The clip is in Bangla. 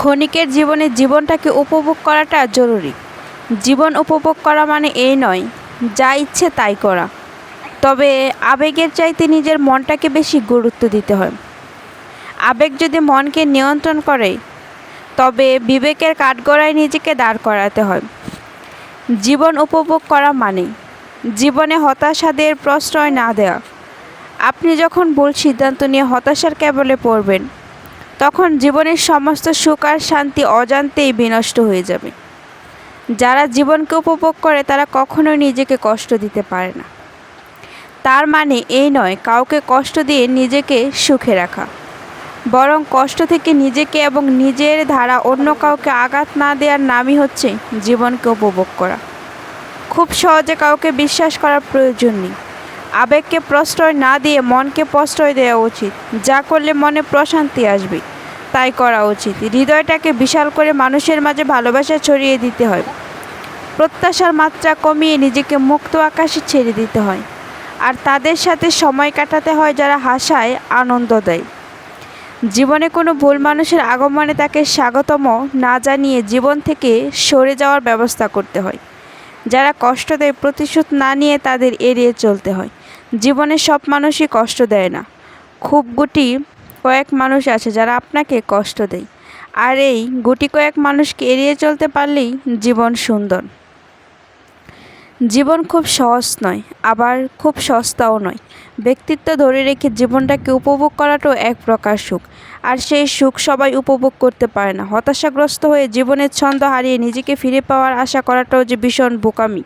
ক্ষণিকের জীবনে জীবনটাকে উপভোগ করাটা জরুরি। জীবন উপভোগ করা মানে এই নয় যা ইচ্ছে তাই করা। তবে আবেগের চাইতে নিজের মনটাকে বেশি গুরুত্ব দিতে হয়। আবেগ যদি মনকে নিয়ন্ত্রণ করে তবে বিবেকের কাঠগড়ায় নিজেকে দাঁড় করাতে হয়। জীবন উপভোগ করা মানে জীবনে হতাশাদের প্রশ্রয় না দেওয়া। আপনি যখন ভুল সিদ্ধান্ত নিয়ে হতাশার কেবলে পড়বেন তখন জীবনের সমস্ত সুখ আর শান্তি অজান্তেই বিনষ্ট হয়ে যাবে। যারা জীবনকে উপভোগ করে তারা কখনোই নিজেকে কষ্ট দিতে পারে না। তার মানে এই নয় কাউকে কষ্ট দিয়ে নিজেকে সুখে রাখা, বরং কষ্ট থেকে নিজেকে এবং নিজের ধারা অন্য কাউকে আঘাত না দেওয়ার নামই হচ্ছে জীবনকে উপভোগ করা। খুব সহজে কাউকে বিশ্বাস করার প্রয়োজন নেই। আবেগকে প্রশ্রয় না দিয়ে মনকে প্রশ্রয় দেওয়া উচিত। যা করলে মনে প্রশান্তি আসবে তাই করা উচিত। হৃদয়টাকে বিশাল করে মানুষের মাঝে ভালোবাসা ছড়িয়ে দিতে হয়। প্রত্যাশার মাত্রা কমিয়ে নিজেকে মুক্ত আকাশে ছেড়ে দিতে হয়। আর তাদের সাথে সময় কাটাতে হয় যারা হাসায়, আনন্দ দেয়। জীবনে কোনো ভুল মানুষের আগমনে তাকে স্বাগতম না জানিয়ে জীবন থেকে সরে যাওয়ার ব্যবস্থা করতে হয়। যারা কষ্ট দেয় প্রতিশোধ না নিয়ে তাদের এড়িয়ে চলতে হয়। জীবনে সব মানুষই কষ্ট দেয় না, খুব গুটি কয়েক মানুষ আছে যারা আপনাকে কষ্ট দেয়। আর এই গুটি কয়েক মানুষকে এড়িয়ে চলতে পারলেই জীবন সুন্দর। জীবন খুব সহজ নয়, আবার খুব সস্তাও নয়। ব্যক্তিত্ব ধরে রেখে জীবনটাকে উপভোগ করাটাও এক প্রকার সুখ। আর সেই সুখ সবাই উপভোগ করতে পারে না। হতাশাগ্রস্ত হয়ে জীবনের ছন্দ হারিয়ে নিজেকে ফিরে পাওয়ার আশা করাটাও যে ভীষণ বোকামি।